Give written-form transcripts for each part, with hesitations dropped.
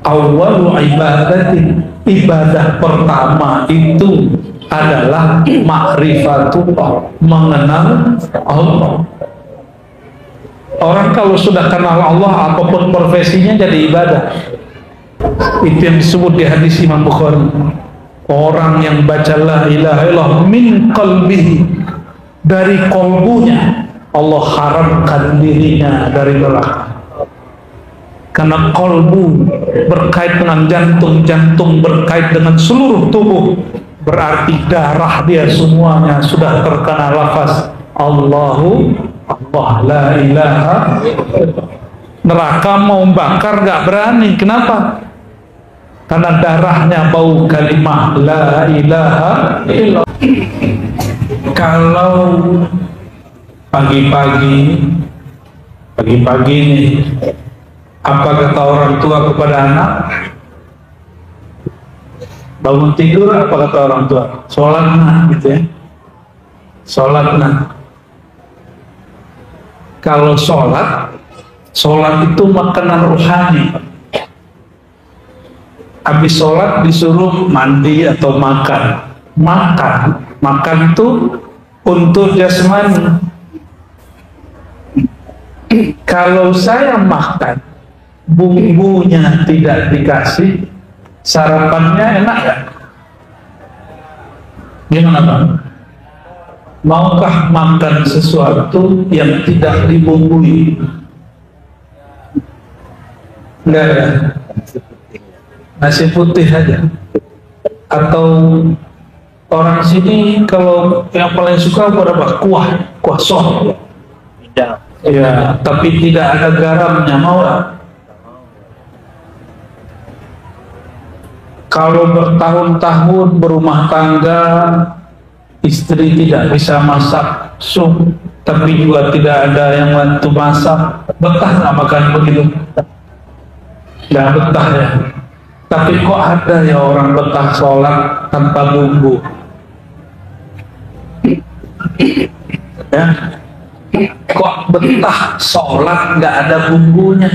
Awwalu ibadatin, ibadah pertama itu adalah ma'rifatullah, mengenal Allah. Orang kalau sudah kenal Allah, apapun profesinya jadi ibadah. Itu yang disebut di hadis Imam Bukhari. Orang yang baca la ilaha illallah min qalbihi, dari kolbunya, Allah haramkan dirinya dari neraka. Karena kolbu berkait dengan jantung, jantung berkait dengan seluruh tubuh, berarti darah dia semuanya sudah terkena lafaz Allahu Allah, la ilaha. Neraka mau bakar gak berani. Kenapa? Karena darahnya bau kalimah la ilaha illallah. Kalau pagi-pagi nih, apa kata orang tua kepada anak? Bangun tidur, apa kata orang tua? Sholat nah, gitu ya. Sholat nah. Kalau sholat itu makanan rohani. Habis sholat disuruh mandi atau makan. Makan itu untuk jasmani. Kalau saya makan, bumbunya tidak dikasih, sarapannya enak gak? Gimana Bang? Maukah makan sesuatu yang tidak dibumbui? Enggak ya? Nasi putih aja. Atau orang sini kalau yang paling suka apa? Kuah sop. Ya, tapi tidak ada garamnya, mau gak? Kalau bertahun-tahun berumah tangga, istri tidak bisa masak sup, tapi juga tidak ada yang bantu masak, betah nggak makan begitu? Nggak betah ya. Tapi kok ada ya orang betah sholat tanpa bumbu? Ya, kok betah sholat nggak ada bumbunya?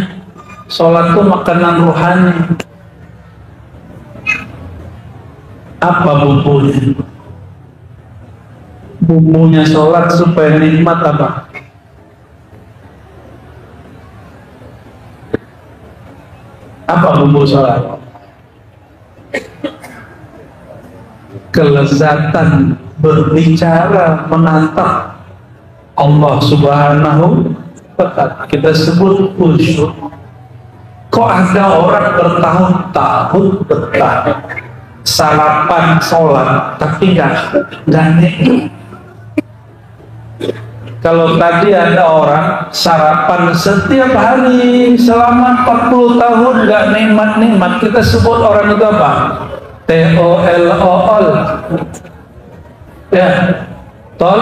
Sholat itu makanan rohani. Apa bumbunya? Bumbunya sholat supaya nikmat apa? Apa bumbu sholat? Kelezatan berbicara, menatap Allah Subhanahu wa ta'ala. Kita sebut khusyuk. Kok ada orang bertahun-tahun betah sarapan sholat tapi nggak nikmat? Kalau tadi ada orang sarapan setiap hari selama 40 tahun nggak nikmat, kita sebut orang itu apa? TOLOL. Ya, tol.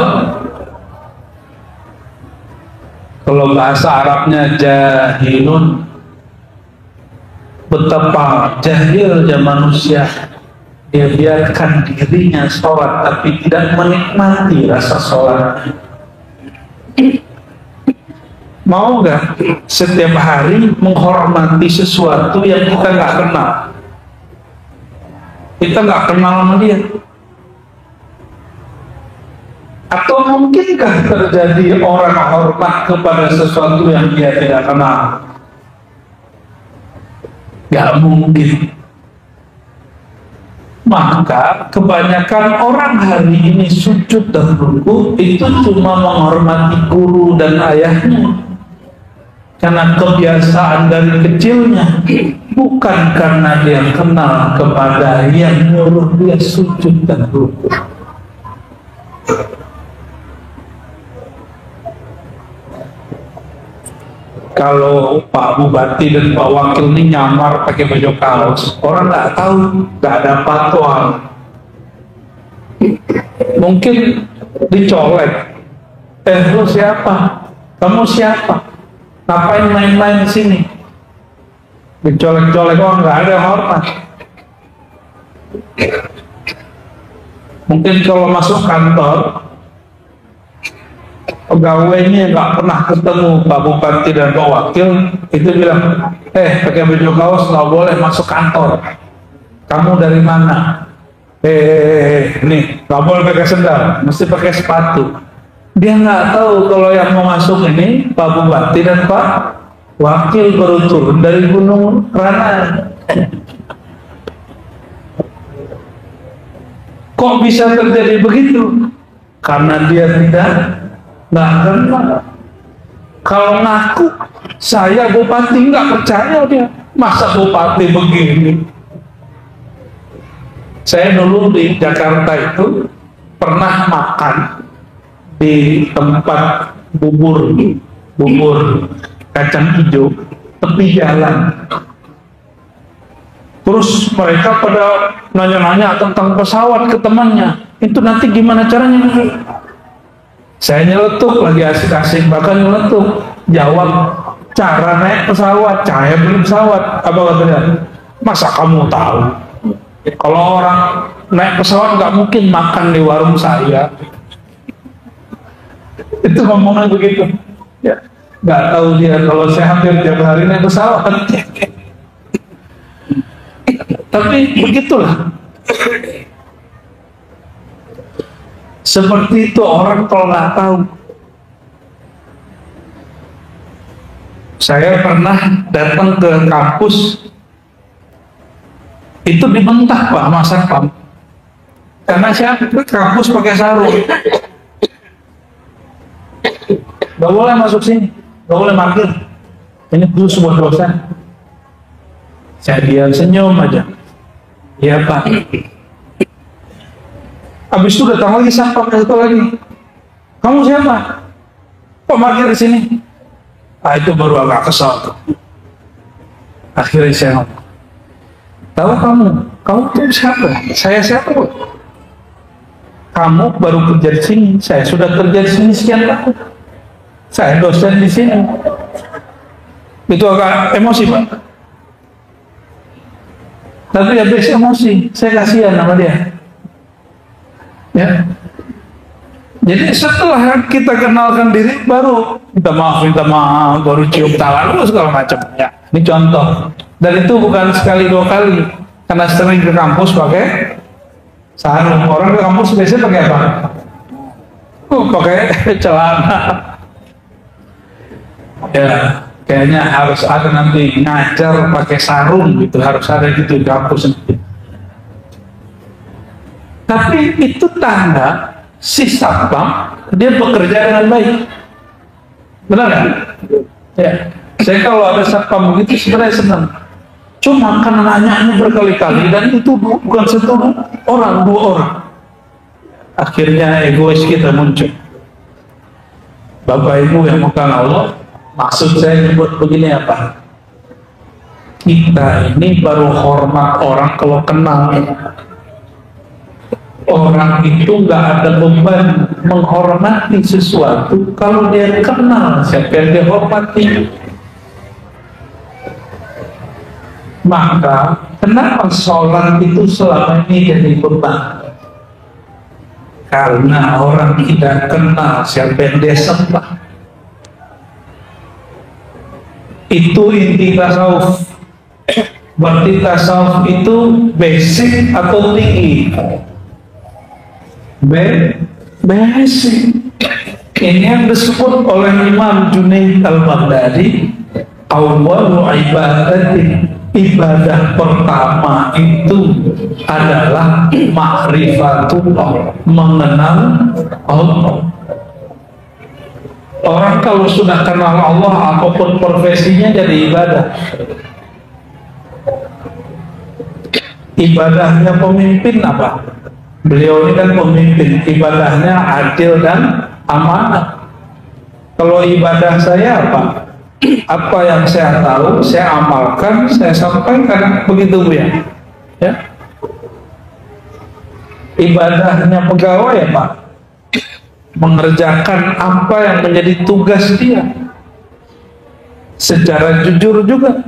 Kalau bahasa Arabnya jahilun. Betapa jahilnya manusia, dia biarkan dirinya sholat tapi tidak menikmati rasa sholat. Mau gak setiap hari menghormati sesuatu yang kita nggak kenal? Kita nggak kenal sama dia. Atau mungkinkah terjadi orang hormat kepada sesuatu yang dia tidak kenal? Gak mungkin. Maka kebanyakan orang hari ini sujud dan ruku itu cuma menghormati guru dan ayahnya, karena kebiasaan dari kecilnya, bukan karena dia kenal kepada yang nyuruh dia sujud dan ruku. Kalau Pak Bupati dan Pak Wakil ini nyamar pakai baju kaos, orang nggak tahu, nggak ada patuan. Mungkin dicolek. Lu siapa? Kamu siapa? Ngapain main-main di sini? Dicolek-colek, orang nggak ada yang hormat. Mungkin kalau masuk kantor, pegawainya nggak pernah ketemu Pak Bupati dan Pak Wakil, itu bilang, pakai baju kaos nggak boleh masuk kantor. Kamu dari mana? Nih nggak boleh pakai sendal, mesti pakai sepatu. Dia nggak tahu kalau yang mau masuk ini Pak Bupati dan Pak Wakil baru turun dari Gunung Ranai. Kok bisa terjadi begitu? Karena dia nggak kenal. Kalau ngaku saya bupati, nggak percaya dia. Masa bupati begini? Saya dulu di Jakarta itu pernah makan di tempat bubur kacang hijau tepi jalan. Terus mereka pada nanya-nanya tentang pesawat ke temannya. Itu nanti gimana caranya? Saya nyeletuk lagi asik-asik, bahkan nyeletuk. Jawab, cara naik pesawat. Saya beli pesawat. Apa katanya? Masa kamu tahu? Kalau orang naik pesawat nggak mungkin makan di warung saya. Itu ngomongan begitu. Ya, nggak tahu dia kalau saya hampir tiap hari naik pesawat. Tapi begitulah. Seperti itu orang kalau nggak tahu. Saya pernah datang ke kampus, itu dibentak Pak Mas Satpam. Karena saya ke kampus pakai sarung. Gak boleh masuk sini, gak boleh parkir. Ini khusus buat dosen. Saya diam senyum aja. Iya Pak. Habis itu datang lagi satpam satu lagi. Kamu siapa? Kok parkir di sini? Ah, itu baru agak kesal tuh. Akhirnya saya ngomong, tahu kamu tuh siapa? Saya siapa? Kamu baru kerja di sini, saya sudah kerja di sini sekian tahun. Saya dosen di sini. Itu agak emosi Pak. Tapi habis emosi, saya kasihan sama dia. Ya. Jadi setelah kita kenalkan diri, baru minta maaf, baru cium tangan, segala macam. Ya, ini contoh. Dan itu bukan sekali dua kali, karena sering ke kampus pakai sarung. Orang ke kampus biasanya pakai apa? Pakai celana. Ya, kayaknya harus ada nanti ngajar pakai sarung gitu, harus ada gitu di kampus. Tapi itu tanda si satpam dia bekerja dengan baik, benar kan? Ya, saya kalau ada satpam begitu sebenarnya senang. Cuma karena nanya berkali-kali dan itu bukan satu orang, dua orang, akhirnya egois kita muncul. Bapak Ibu yang bukan Allah, maksud saya buat begini apa? Kita ini baru hormat orang kalau kenal. Orang itu nggak ada beban menghormati sesuatu kalau dia kenal siapa yang dia hormati. Maka kenapa sholat itu selama ini jadi beban? Karena orang tidak kenal siapa yang dia sembah. Itu inti tasawuf. Berarti tasawuf itu basic atau tinggi? Basic. Ini yang disebut oleh Imam Junaid al-Baghdadi, awwalu ibadatin, ibadah pertama itu adalah ma'rifatullah, mengenal Allah. Orang kalau sudah kenal Allah, apapun profesinya jadi ibadah. Ibadahnya pemimpin apa? Beliau ini kan pemimpin, ibadahnya adil dan amanah. Kalau ibadah saya apa? Apa yang saya tahu, saya amalkan, saya sampaikan, begitu Bu ya. Ya. Ibadahnya pegawai ya Pak, mengerjakan apa yang menjadi tugas dia secara jujur juga.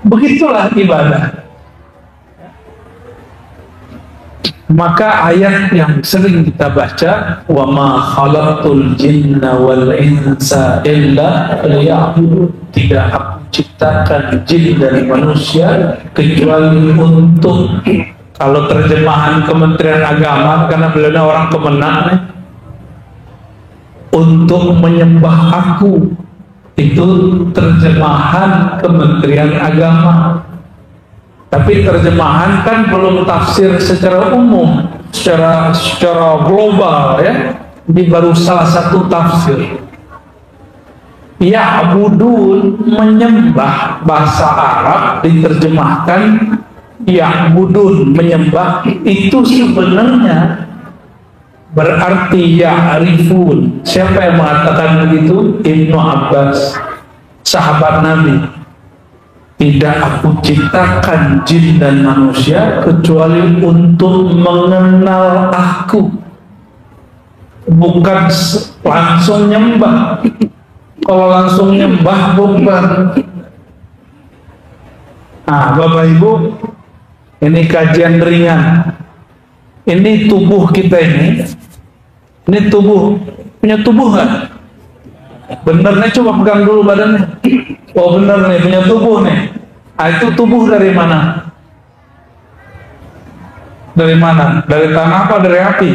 Begitulah ibadah. Maka ayat yang sering kita baca, wa ma khalaqtul jinna wal insa illa liya'budun, tidak aku ciptakan jin dan manusia kecuali untuk, kalau terjemahan Kementerian Agama, karena beliau orang Kemenak nih, untuk menyembah aku, itu terjemahan Kementerian Agama. Tapi terjemahan kan belum tafsir secara umum, secara global ya. Ini baru salah satu tafsir. Ya'budun, menyembah, bahasa Arab diterjemahkan ya'budun, menyembah, itu sebenarnya berarti ya'rifun. Siapa yang mengatakan begitu? Ibnu Abbas, sahabat Nabi. Tidak aku ciptakan jin dan manusia kecuali untuk mengenal aku, bukan langsung nyembah. Kalau langsung nyembah bukan. Nah, Bapak Ibu, ini kajian ringan. Ini tubuh kita ini tubuh, punya tubuh nggak? Bener nih, coba pegang dulu badannya. Oh bener nih, punya tubuh nih. Ah, itu tubuh dari mana? Dari mana? Dari tanah apa dari api?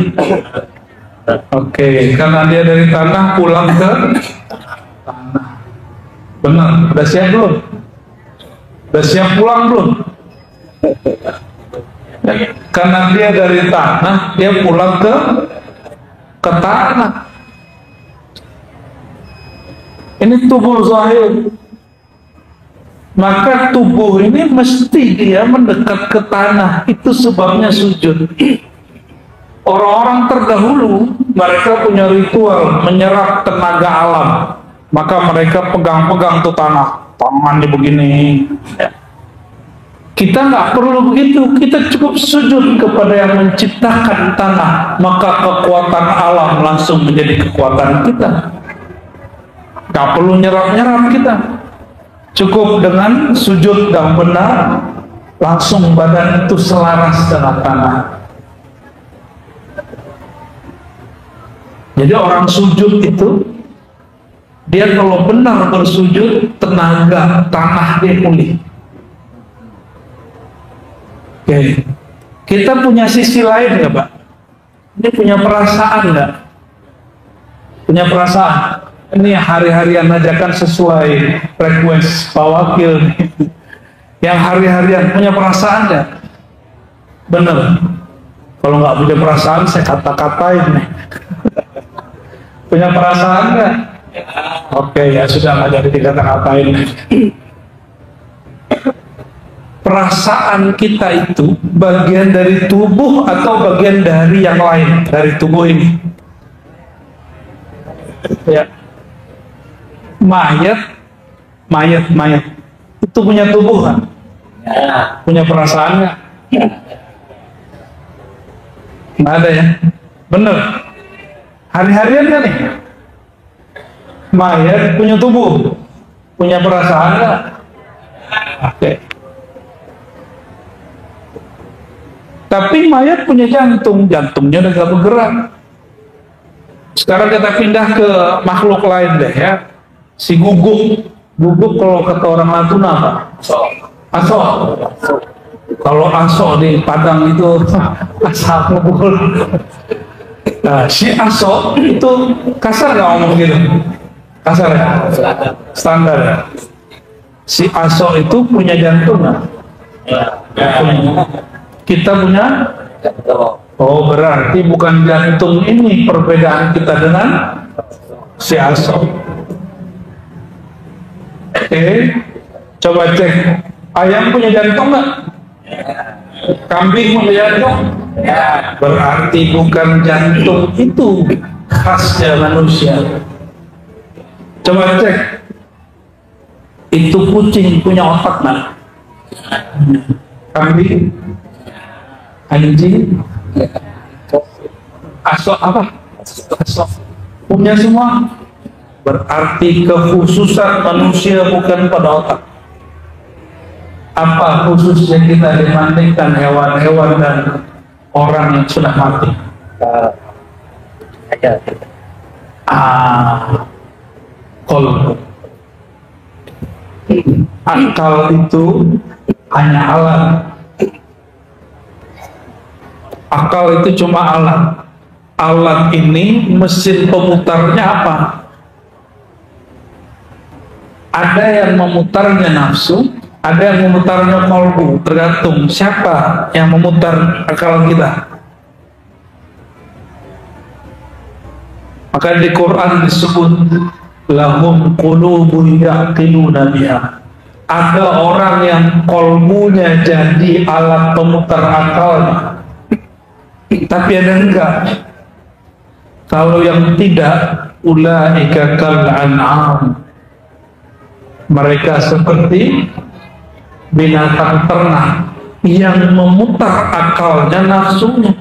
Oke, karena dia dari tanah pulang ke tanah. Benar, udah siap belum? Udah siap pulang belum? Karena dia dari tanah, dia pulang ke tanah. Ini tubuh zahir. Maka tubuh ini mesti dia mendekat ke tanah. Itu sebabnya sujud. Orang-orang terdahulu, mereka punya ritual menyerap tenaga alam. Maka mereka pegang-pegang tuh tanah, tangannya begini. Kita nggak perlu begitu. Kita cukup sujud kepada yang menciptakan tanah. Maka kekuatan alam langsung menjadi kekuatan kita. Nggak perlu nyerap-nyerap kita. Cukup dengan sujud yang benar, langsung badan itu selaras dengan tanah. Jadi orang sujud itu, dia kalau benar bersujud, tenaga tanah dia pulih. Oke. Kita punya sisi lain nggak, Pak? Ini punya perasaan nggak? Punya perasaan. Ini hari-harian ajakan sesuai request Pak Wakil. Yang hari-harian punya perasaan nggak? Bener. Kalau nggak punya perasaan, saya kata-katain nih. Punya perasaan nggak? Oke, ya sudah, nggak jadi dikata-katain. Perasaan kita itu bagian dari tubuh atau bagian dari yang lain dari tubuh ini? Ya. Mayat itu punya tubuh kan? Punya perasaan nggak? Nggak ada ya? Bener. Hari-harian kan nih? Mayat punya tubuh, punya perasaan nggak? Oke. Tapi mayat punya jantung, jantungnya udah gak bergerak. Sekarang kita pindah ke makhluk lain deh ya. Si guguk kalau kata orang Natuna apa? Aso. Kalau aso di Padang itu asal ngubul. Nah, si aso itu kasar nggak ngomong gitu? Kasar ya? Standar ya? Si aso itu punya jantung nggak? Kita punya? Oh, berarti bukan jantung ini perbedaan kita dengan si aso. Oke, coba cek. Ayam punya jantung nggak? Kambing punya jantung? Berarti bukan jantung itu khasnya manusia. Coba cek. Itu kucing punya otak nggak? Kambing, anjing, aso apa? Aso punya semua. Berarti kekhususan manusia bukan pada otak. Apa khususnya kita dibandingkan hewan-hewan dan orang yang sudah mati? Qalb. Akal itu hanya alat. Akal itu cuma alat. Alat ini mesin pemutarnya apa? Ada yang memutarnya nafsu, ada yang memutarnya qalbu. Tergantung siapa yang memutar akal kita. Maka di Quran disebut lahum qulubun yaqiluna biha. Ada orang yang kolbunya jadi alat pemutar akalnya, tapi ada enggak. Kalau yang tidak, ulaika kal an'am, mereka seperti binatang ternak yang memutar akalnya, nafsunya.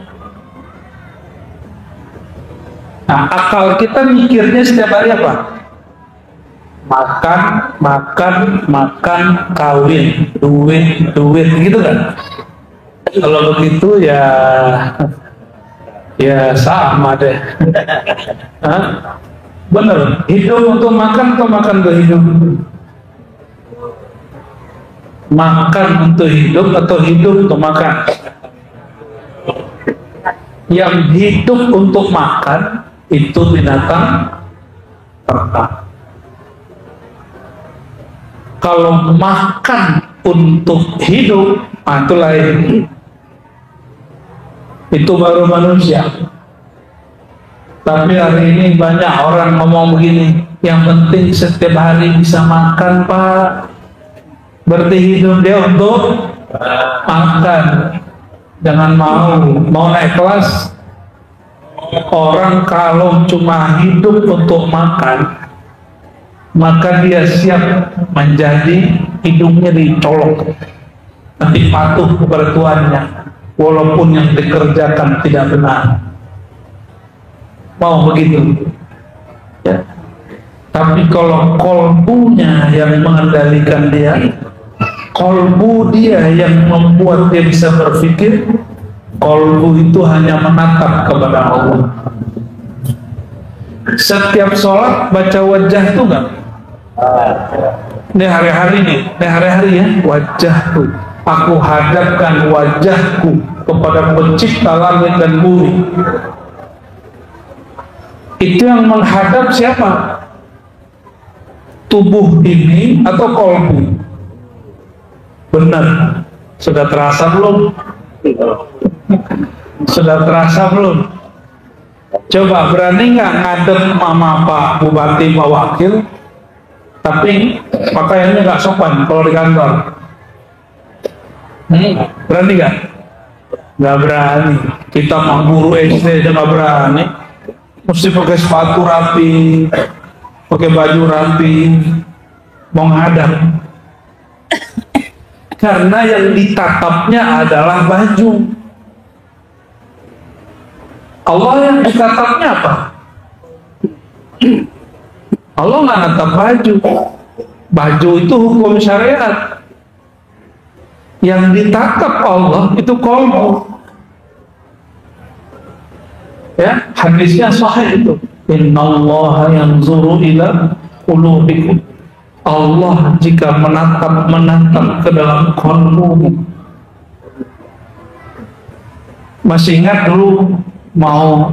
Nah, akal kita mikirnya setiap hari apa? Makan, makan, makan, kawin, duit, duit, gitu kan? Kalau begitu ya sama deh. Hah? Bener, hidup untuk makan atau makan untuk hidup? Makan untuk hidup atau hidup untuk makan? Yang hidup untuk makan itu binatang ternak. Kalau makan untuk hidup, itu lain. Itu baru manusia. Tapi hari ini banyak orang ngomong begini, yang penting setiap hari bisa makan, Pak. Berarti hidup dia untuk makan. Jangan mau naik kelas. Orang kalau cuma hidup untuk makan, maka dia siap menjadi hidungnya dicolok, nanti patuh kepada tuannya walaupun yang dikerjakan tidak benar. Mau begitu ya? Tapi kalau kolbunya yang mengendalikan dia, kolbu dia yang membuat dia bisa berpikir, kolbu itu hanya menatap kepada Allah. Setiap sholat baca wajah itu enggak? Ini hari-hari ya, wajahku, aku hadapkan wajahku kepada pencipta langit dan bumi. Itu yang menghadap siapa? Tubuh ini atau kolbu? Benar. Sudah terasa belum? Sudah terasa belum? Coba berani nggak ngadep mama Pak Bupati, Pak Wakil, tapi pakaiannya nggak sopan kalau di kantor? Berani nggak? Nggak berani. Kita mah guru SD aja nggak berani. Mesti pakai sepatu rapi, pakai baju rapi, mau ngadap. Karena yang ditatapnya adalah baju. Allah yang ditatapnya apa? Allah nggak natap baju. Baju itu hukum syariat. Yang ditatap Allah itu qalbu. Ya, hadisnya sahih itu. Innallaha yanzuru ila qulubikum. Allah jika menatap ke dalam qalbu. Masih ingat dulu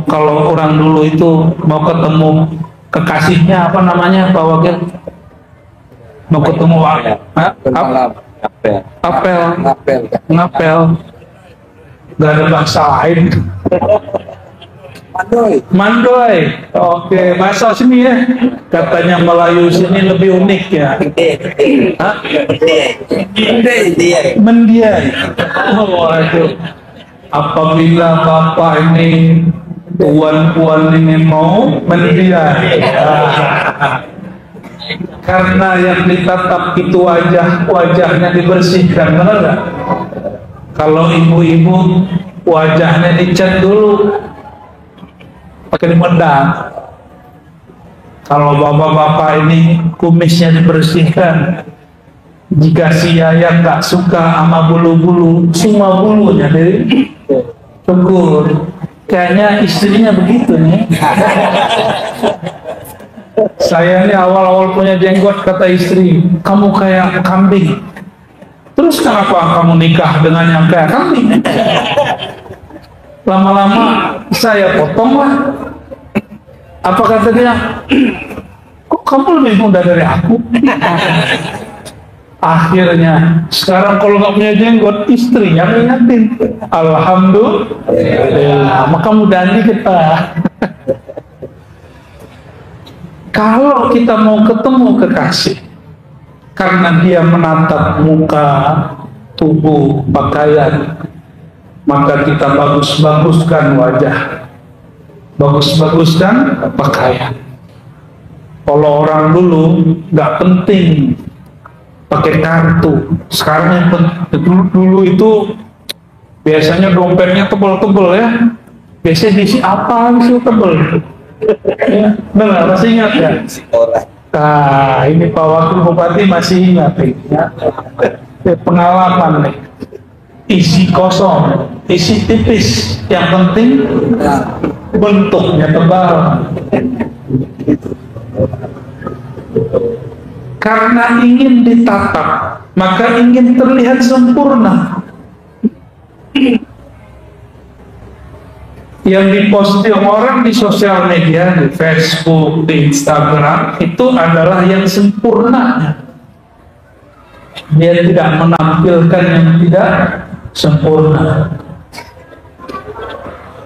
kalau orang dulu itu mau ketemu kekasihnya, apa namanya Pak Wakil? Mau ketemu ngapel, gak ada bahasa lain. Mandoy. Oke, bahasa sini ya. Katanya Melayu sini lebih unik ya. Mendiai. Oh, itu. Apabila Bapak ini, puan-puan ini mau mendiai. Karena yang ditatap itu wajahnya dibersihkan, benar nggak? Kalau ibu-ibu wajahnya dicat dulu pakai dimedang. Kalau bapak-bapak ini kumisnya dibersihkan. Jika si Yaya nggak suka sama bulu-bulu, semua bulunya Syukur. Kayaknya istrinya begitu nih. Saya ini awal-awal punya jenggot, kata istri, kamu kayak kambing. Terus kenapa kamu nikah dengan yang kayak kambing? Lama-lama saya potong lah. Apa kata dia? Kok kamu lebih muda dari aku? Akhirnya sekarang kalau nggak punya jenggot, istrinya mengingatin. Alhamdulillah, maka mudahan kita. Kalau kita mau ketemu kekasih karena dia menatap muka, tubuh, pakaian, maka kita bagus-baguskan wajah, bagus-baguskan pakaian. Kalau orang dulu nggak penting pakai kartu, sekarang yang dulu itu biasanya dompetnya tebel-tebel ya, biasanya diisi apa sih tebel. Ya, benar, masih ingat ya? Nah, ini Pak Wakil Bupati masih ingat ya. Pengalaman nih. Isi kosong, isi tipis, yang penting bentuknya tebal. Karena ingin ditatap, maka ingin terlihat sempurna. Yang diposting orang di sosial media, di Facebook, di Instagram, itu adalah yang sempurna. Dia tidak menampilkan yang tidak sempurna.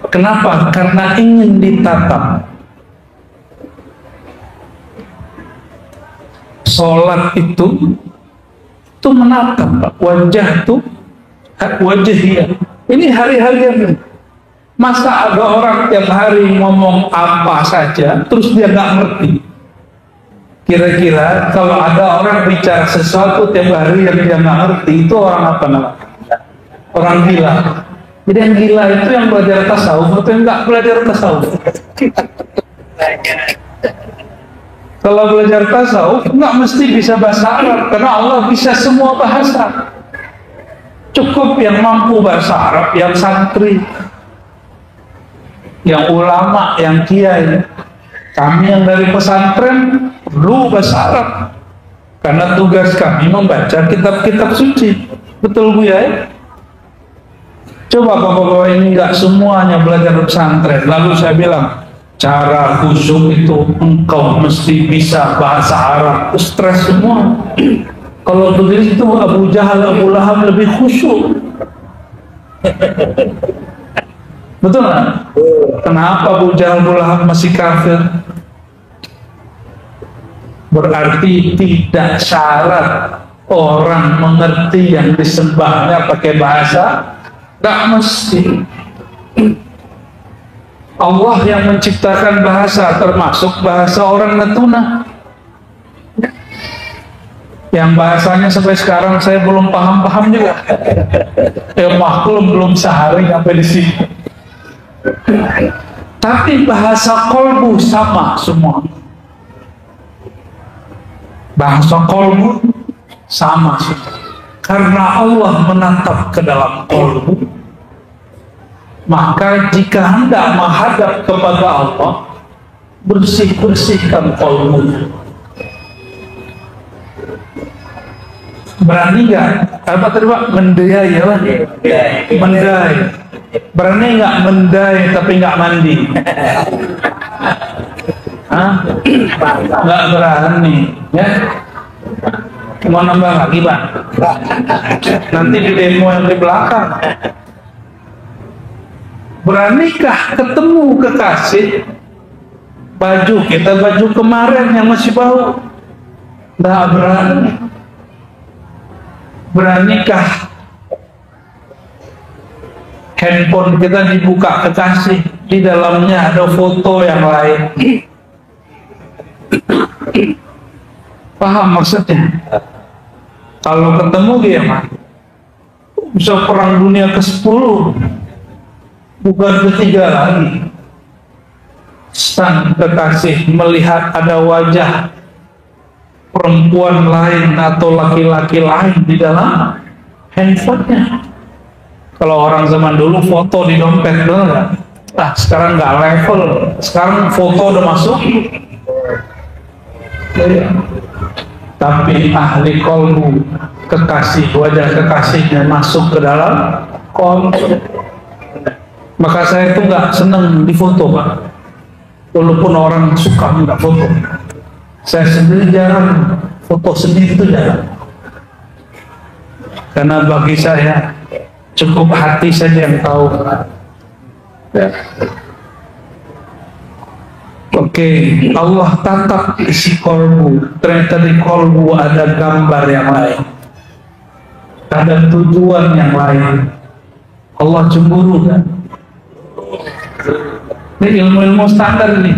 Kenapa? Karena ingin ditatap. Sholat itu menatap, wajah itu wajah dia. Ini hari-harian. Masa ada orang tiap hari ngomong apa saja, terus dia nggak ngerti. Kira-kira kalau ada orang bicara sesuatu tiap hari yang dia nggak ngerti, itu orang apa namanya? Orang gila. Jadi yang gila itu yang belajar tasawuf atau yang nggak belajar tasawuf? Kalau belajar tasawuf nggak mesti bisa bahasa Arab, karena Allah bisa semua bahasa. Cukup yang mampu bahasa Arab, yang santri, yang ulama, yang kiai. Kami yang dari pesantren perlu bahasa Arab, karena tugas kami membaca kitab-kitab suci. Betul Bu ya? Coba bapak-bapak ini nggak semuanya belajar pesantren. Lalu saya bilang, cara khusyuk itu engkau mesti bisa bahasa Arab. Stres semua. Kalau begitu Abu Jahal, Abu Lahab lebih khusyuk. Betul nggak? Kenapa Abu Jahal, Abu Lahab masih kafir? Berarti tidak syarat orang mengerti yang disembahnya pakai bahasa. Nggak mesti. Allah yang menciptakan bahasa, termasuk bahasa orang Natuna, yang bahasanya sampai sekarang saya belum paham juga. Maklum belum sehari sampai di sini. Tapi bahasa kolbu sama semua. Bahasa kolbu sama semua. Karena Allah menatap ke dalam kolbu, maka jika hendak menghadap kepada Allah, bersihkan kolbunya. Berani nggak? Apa tadi Pak? Mendai ya Pak? Mendai. Berani nggak mendai tapi nggak mandi? Hah? Nggak berani, ya? Mau nambah lagi Pak? Nanti di demo yang di belakang. Beranikah ketemu kekasih, baju kita baju kemarin yang masih bau? Nggak berani. Beranikah handphone kita dibuka kekasih, di dalamnya ada foto yang lain? Paham maksudnya? Kalau ketemu gimana? Bisa perang dunia ke-10, bukan ketiga lagi. Sang kekasih melihat ada wajah perempuan lain atau laki-laki lain di dalam handphonenya. Kalau orang zaman dulu foto di dompet, bener nggak? Ah, sekarang nggak level. Sekarang foto udah masuk. Tapi ahli kolbu, kekasih, wajah kekasihnya masuk ke dalam kolbu. Maka saya tuh nggak seneng difoto, Pak. Walaupun orang suka nggak foto, saya sendiri jarang foto sendiri, itu jarang. Karena bagi saya cukup hati saja yang tahu. Ya. Oke, Allah tatap isi kolbu. Ternyata di kolbu ada gambar yang lain, ada tujuan yang lain. Allah cemburu kan? Ini ilmu-ilmu standar nih.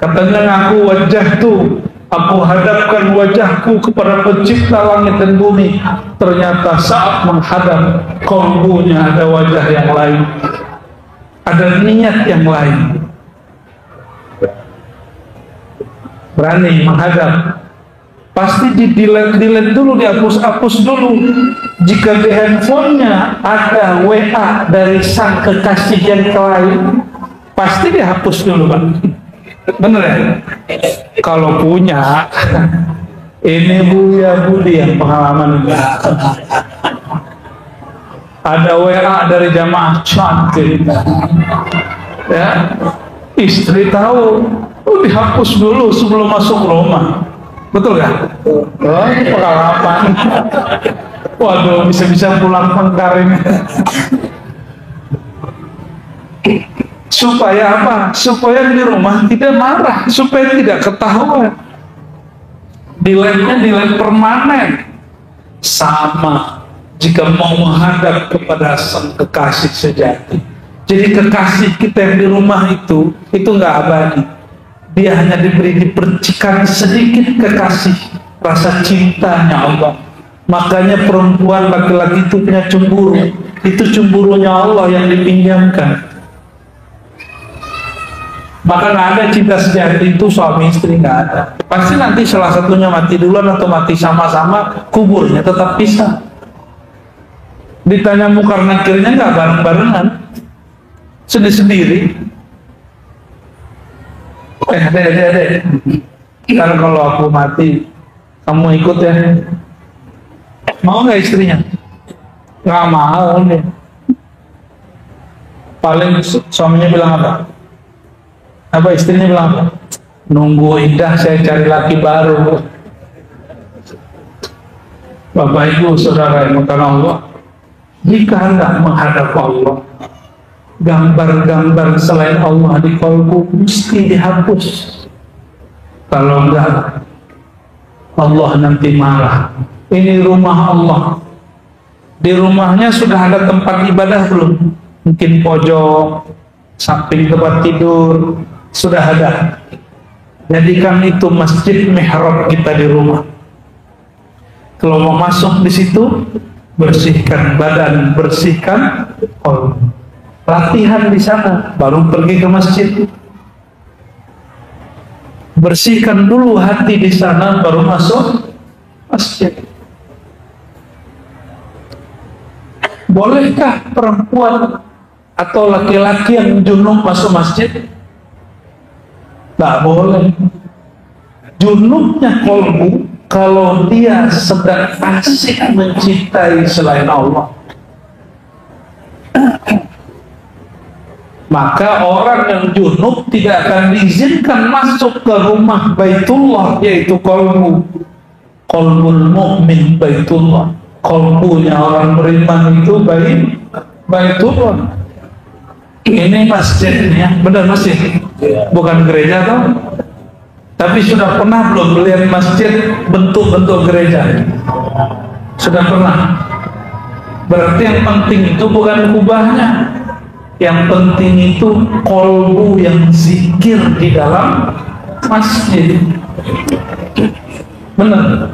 Katanya ngaku wajah tuh, aku hadapkan wajahku kepada pencipta langit dan bumi. Ternyata saat menghadap, kolbunya ada wajah yang lain, ada niat yang lain. Berani menghadap, pasti di-delete dulu, dihapus dulu. Jika di handphonenya ada WA dari sang kekasih yang lain, pasti dihapus dulu, Pak. Bener ya? Kalau punya, ini Buya Budi yang pengalaman. Ada WA dari jamaah cantik, ya, istri tahu, dihapus dulu sebelum masuk rumah. Betul kan? Oh, ini pengalaman. Waduh, bisa-bisa pulang pengkar ini. Supaya apa? Supaya di rumah tidak marah, supaya tidak ketahuan. Delete-nya delete permanen. Sama jika mau menghadap kepada sang kekasih sejati. Jadi kekasih kita yang di rumah itu nggak abadi. Dia hanya diberi percikan sedikit kekasih, rasa cintanya Allah. Makanya perempuan, laki-laki itu punya cemburu. Itu cemburunya Allah yang dipinjamkan. Maka nggak ada cinta sejati itu suami istri, nggak ada. Pasti nanti salah satunya mati duluan atau mati sama-sama, kuburnya tetap pisah. Ditanya mungkar nakirnya nggak bareng-barengan, sendiri-sendiri. Dek. Karena kalau aku mati, kamu ikut ya. Mau nggak istrinya? Nggak mau deh. Paling suaminya bilang apa? Apa istrinya bilang apa? Nunggu indah, saya cari laki baru. Bapak Ibu Saudara yang mengasihi Allah, jika hendak menghadap Allah, gambar-gambar selain Allah di kolbu mesti dihapus. Kalau enggak, Allah nanti marah. Ini rumah Allah. Di rumahnya sudah ada tempat ibadah belum? Mungkin pojok, samping tempat tidur, sudah ada. Jadikan itu masjid mihrab kita di rumah. Kalau mau masuk di situ, bersihkan badan, bersihkan kolbu. Latihan di sana, baru pergi ke masjid. Bersihkan dulu hati di sana, baru masuk masjid. Bolehkah perempuan atau laki-laki yang junub masuk masjid? Tak boleh. Junubnya kolbu kalau dia sedang asik mencintai selain Allah. Maka orang yang junub tidak akan diizinkan masuk ke rumah Baitullah, yaitu kolbu. Kolbul mu'min Baitullah. Kolbunya orang beriman itu Baitullah. Ini masjidnya, benar masjid, bukan gereja toh. Tapi sudah pernah belum melihat masjid bentuk-bentuk gereja? Sudah pernah. Berarti yang penting itu bukan kubahnya, yang penting itu kolbu yang zikir di dalam masjid. Benar.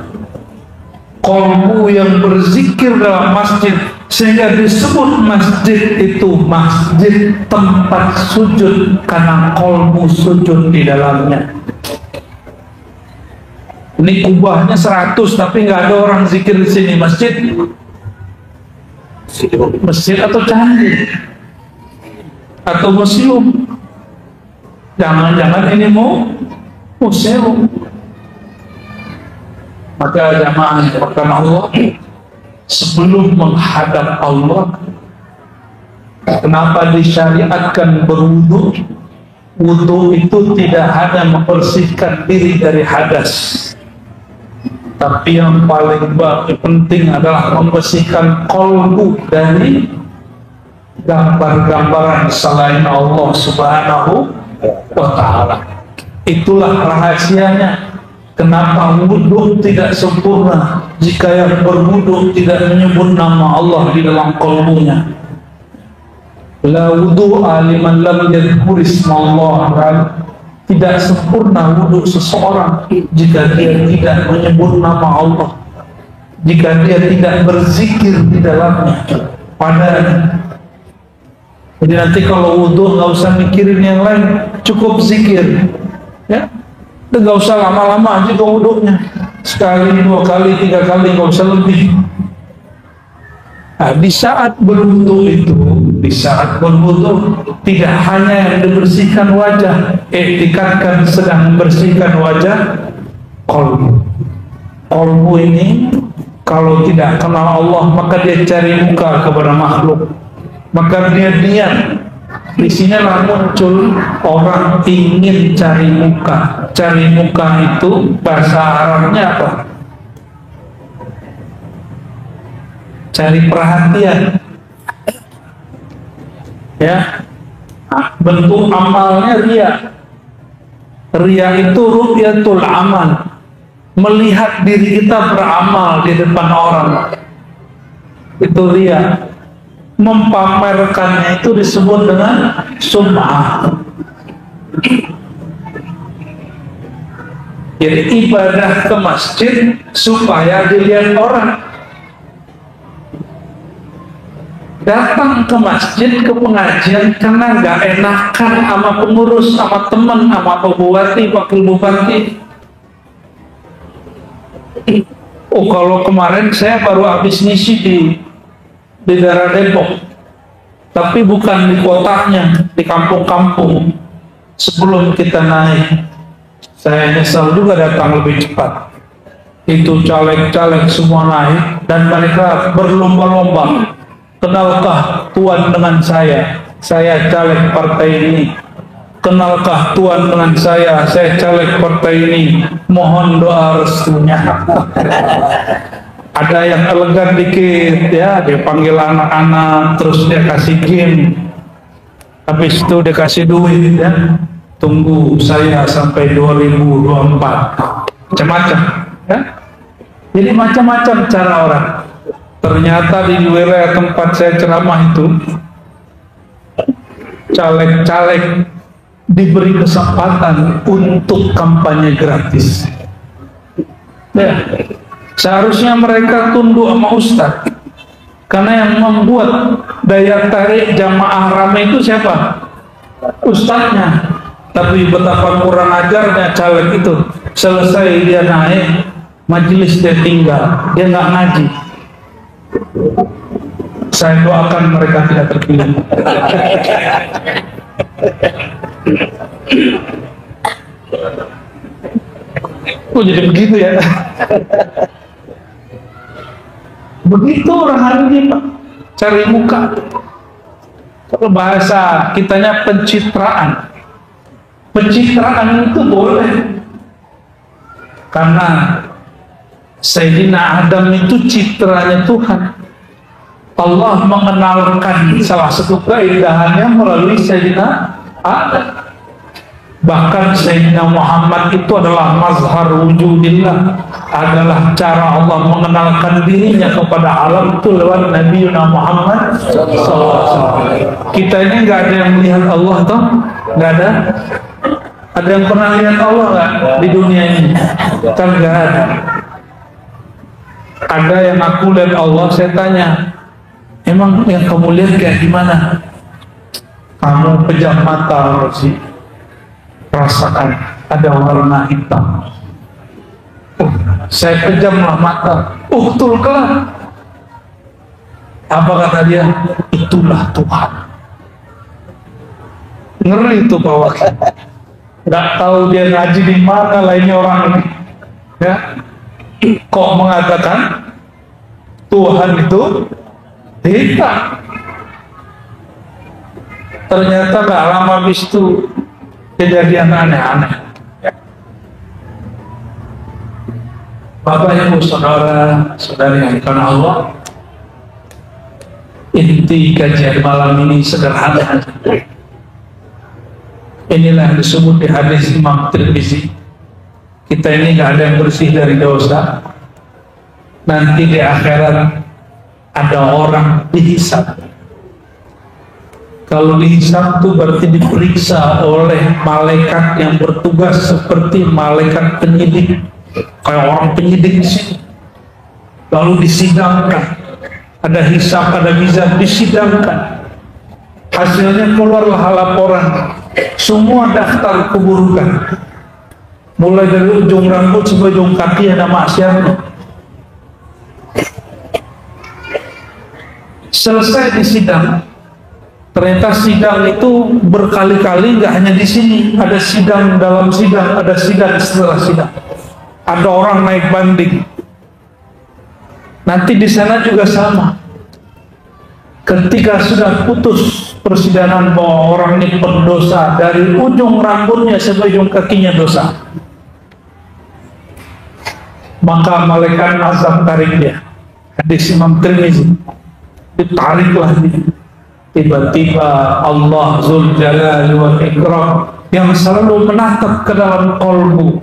Kolbu yang berzikir dalam masjid, sehingga disebut masjid itu masjid tempat sujud, karena kolbu sujud di dalamnya. Ini kubahnya 100 tapi nggak ada orang zikir di sini, masjid Masjid atau candi atau museum. Jangan-jangan ini mau museum. Maka jamaah yang Allah, sebelum menghadap Allah, kenapa disyariatkan berwudu? Wudu itu tidak hanya membersihkan diri dari hadas, tapi yang paling penting adalah membersihkan qalbu dari gambar-gambaran selain Allah Subhanahu wa ta'ala. Itulah rahasianya kenapa wudu tidak sempurna jika yang berwudu tidak menyebut nama Allah di dalam qalbunya. La wudu'a liman lam yadhkur ismallah. Tidak sempurna wudu seseorang jika dia tidak menyebut nama Allah, jika dia tidak berzikir di dalamnya padanya. Jadi nanti kalau wudu nggak usah mikirin yang lain, cukup zikir, ya. Dan nggak usah lama-lama aja wudunya, sekali, 2 kali, 3 kali, nggak usah lebih. Nah, di saat berwudu itu, tidak hanya yang dibersihkan wajah, etikatkan sedang membersihkan wajah, qalbu. Qalbu ini kalau tidak kenal Allah maka dia cari muka kepada makhluk, maka dia diam. Di sinilah muncul orang ingin cari muka. Cari muka itu bahasa Arabnya apa? Cari perhatian, ya. Bentuk amalnya ria. Ria itu ru'yatul amal, melihat diri kita beramal di depan orang, itu ria. Mempamerkannya itu disebut dengan sum'ah. Jadi ibadah ke masjid supaya dilihat orang. Datang ke masjid, ke pengajian karena nggak enakan sama pengurus, sama teman, sama bupati, wakil bupati. Oh, kalau kemarin saya baru habis ngisi di daerah Depok, tapi bukan di kotanya, di kampung-kampung. Sebelum kita naik, saya nyesal juga datang lebih cepat. Itu caleg-caleg semua naik dan mereka berlomba-lomba. Kenalkah Tuan dengan saya caleg partai ini. Kenalkah Tuan dengan saya caleg partai ini. Mohon doa restunya. Ada yang elegan dikit, ya, dia panggil anak-anak, terus dia kasih game, habis itu dia kasih duit, ya, tunggu saya sampai 2024, macam-macam, ya. Jadi macam-macam cara orang. Ternyata di wilayah tempat saya ceramah itu, caleg-caleg diberi kesempatan untuk kampanye gratis, ya. Seharusnya mereka tunduk sama ustaz, karena yang membuat daya tarik jamaah ramai itu siapa? Ustaznya. Tapi betapa kurang ajarnya caleg itu. Selesai dia naik, majelis dia tinggal, dia nggak ngaji. Saya doakan mereka tidak terpilih. Oh, jadi begitu ya. Begitu orang hari ini, Pak, cari muka. Kalau bahasa kitanya pencitraan. Pencitraan itu boleh, karena Sayyidina Adam itu citranya Tuhan. Allah mengenalkan salah satu keindahannya melalui Sayyidina Adam. Bahkan Sayyidina Muhammad itu adalah mazhar wujudillah, adalah cara Allah mengenalkan dirinya kepada alam itu lewat Nabi Muhammad SAW. Kita ini nggak ada yang melihat Allah, toh? Nggak ada. Ada yang pernah lihat Allah nggak di dunia ini? Kan nggak ada. Ada yang aku lihat Allah, saya tanya, emang yang kamu lihat kayak gimana? Kamu pejam mata, Rosi. Rasakan ada warna hitam. Saya pejamlah mata. Betul kelar. Apa kata dia? Itulah Tuhan. Ngeri itu Pak Wakil. Nggak tahu dia ngaji di mana lainnya orang ini. Ya, kok mengatakan Tuhan itu hitam? Ternyata nggak lama habis itu kejadian aneh-aneh. Bapak Ibu Saudara Saudari yang karena Allah, inti kajian malam ini sederhana. Inilah yang disebut di hadis Imam Tirmizi. Kita ini nggak ada yang bersih dari dosa. Nanti di akhirat ada orang dihisab. Kalau dihisab itu berarti diperiksa oleh malaikat yang bertugas seperti malaikat penyidik, kayak orang penyidik di sini. Lalu disidangkan, ada hisab, ada mizan, disidangkan. Hasilnya keluarlah laporan, semua daftar keburukan, mulai dari ujung rambut sampai ujung kaki ada maksiatnya. Selesai disidang. Ternyata sidang itu berkali-kali, nggak hanya di sini, ada sidang dalam sidang, ada sidang setelah sidang. Ada orang naik banding. Nanti di sana juga sama. Ketika sudah putus persidangan bahwa orang ini berdosa dari ujung rambutnya sampai ujung kakinya dosa, maka malaikat azab tarik dia. Hadis Imam Tirmizi. Ditariklah dia. Tiba-tiba Allah Zul Jalali wal Ikram yang selalu menatap ke dalam kolbu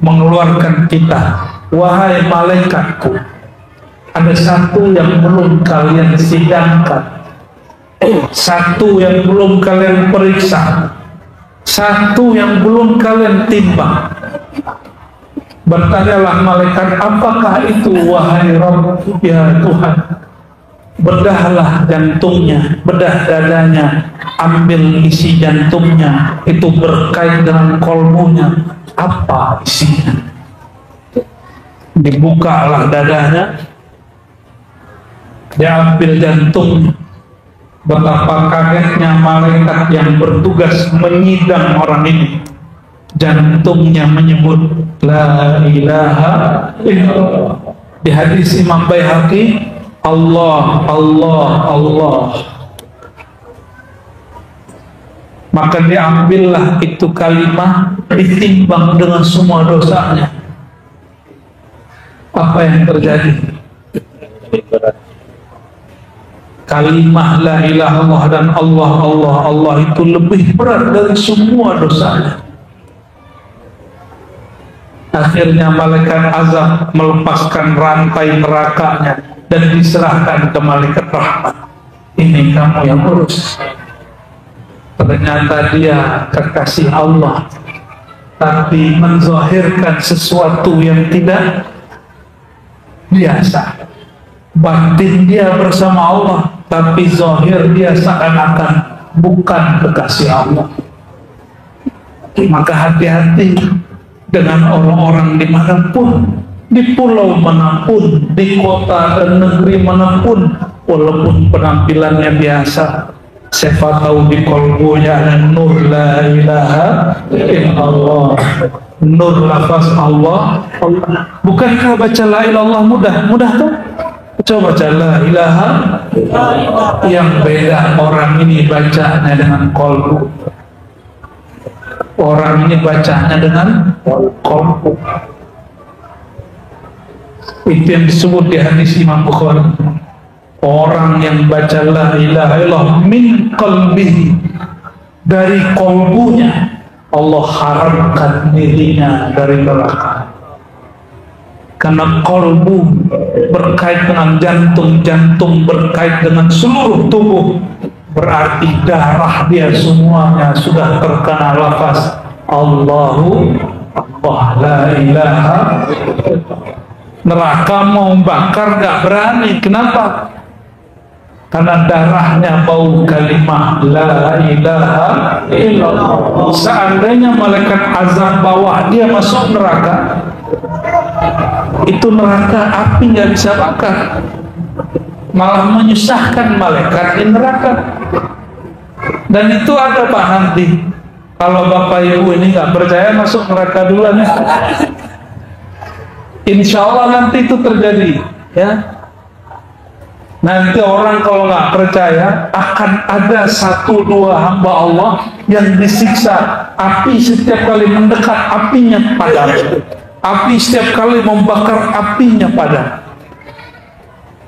mengeluarkan kita, wahai malaikatku, ada satu yang belum kalian sidangkan, satu yang belum kalian periksa, satu yang belum kalian timbang. Bertanyalah malaikat, apakah itu wahai Rabb, ya Tuhan? Bedahlah jantungnya, bedah dadanya, ambil isi jantungnya, itu berkait dengan kolbunya, apa isinya? Dibukalah dadanya, diambil jantungnya. Betapa kagetnya malaikat yang bertugas menyidang orang ini. Jantungnya menyebut la ilaha illallah. Di hadis Imam Baihaqi, Allah, Allah, Allah. Maka diambillah itu kalimat, ditimbang dengan semua dosanya. Apa yang terjadi? Kalimat la ilaha illallah dan Allah, Allah, Allah itu lebih berat dari semua dosanya. Akhirnya malaikat azab melepaskan rantai nerakanya dan diserahkan ke malaikat rahmat. Ini kamu yang urus. Ternyata dia kekasih Allah, tapi menzahirkan sesuatu yang tidak biasa. Batin dia bersama Allah, tapi zahir dia seakan-akan bukan kekasih Allah. Maka hati-hati dengan orang-orang dimanapun, di pulau manapun, di kota dan negeri manapun, walaupun penampilannya biasa, siapa tahu di kolbunya ada nur la ilaha illallah, nur lafaz Allah. Bukankah baca la ilallah mudah? Mudah tuh. Coba baca la ilaha. Yang beda orang ini bacanya dengan kolbu, orang ini bacanya dengan kolbu. Itu yang disebut di hadis Imam Bukhari. Orang yang baca la ilaha illallah min qalbihi, dari kolbunya, Allah haramkan dirinya dari neraka. Karena kolbu berkait dengan jantung, jantung berkait dengan seluruh tubuh, berarti darah dia semuanya sudah terkena lafaz Allahu Allah, la ilaha. Neraka mau bakar gak berani. Kenapa? Karena darahnya bau kalimat la ilaha illallah. Seandainya malaikat azab bawa dia masuk neraka, itu neraka api nggak bisa bakar. malah menyusahkan malaikat di neraka. Dan itu ada Pak nanti. Kalau Bapak Ibu ini nggak percaya, masuk neraka duluan ya. Insya Allah nanti itu terjadi ya. Nanti orang kalau nggak percaya, akan ada 1-2 hamba Allah yang disiksa. Api setiap kali mendekat, apinya padam. Api setiap kali membakar, apinya padam.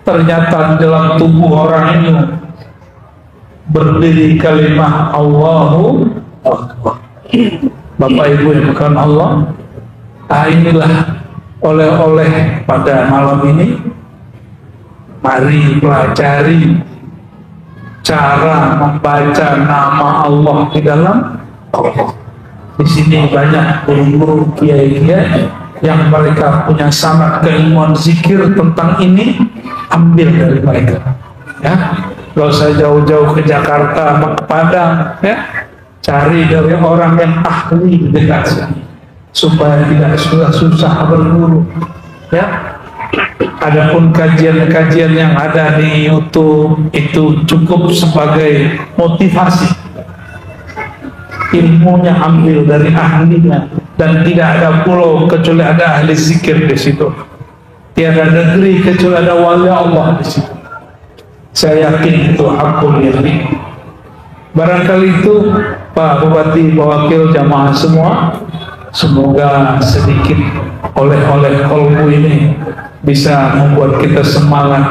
Ternyata dalam tubuh orang ini berdiri kalimat Allahu Akbar. Bapak Ibu yang bukan Allah, inilah oleh-oleh pada malam ini. Mari pelajari cara membaca nama Allah di dalam Allah. Di sini banyak guru-guru kiai-kiai yang mereka punya sangat keilmuan zikir tentang ini, ambil dari mereka. Ya, kalau saya jauh-jauh ke Jakarta, ke Padang, ya, cari dari orang yang ahli dekat sini, supaya tidak susah-susah berguru. Ya. Adapun kajian-kajian yang ada di YouTube itu cukup sebagai motivasi. Ilmunya ambil dari ahlinya, dan tidak ada pulau kecuali ada ahli zikir di situ. Tiada negeri kecuali ada wali Allah di situ. Saya yakin itu hakul yakin. Barangkali itu Pak Bupati, Pak Wakil, jamaah semua, semoga sedikit oleh-oleh kolbu ini bisa membuat kita semangat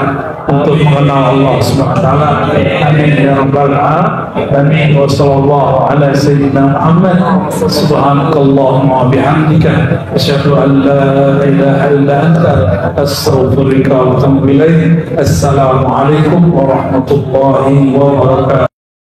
untuk mengenal Allah Subhanahu wa taala. Amin ya rabbal alamin. Wa sallallahu ala sayyidina Muhammad. Subhanakallahumma wa bihamdika asyhadu an la ilaha illa anta astaghfiruka wa atubu ilaik. Assalamu alaikum warahmatullahi wabarakatuh.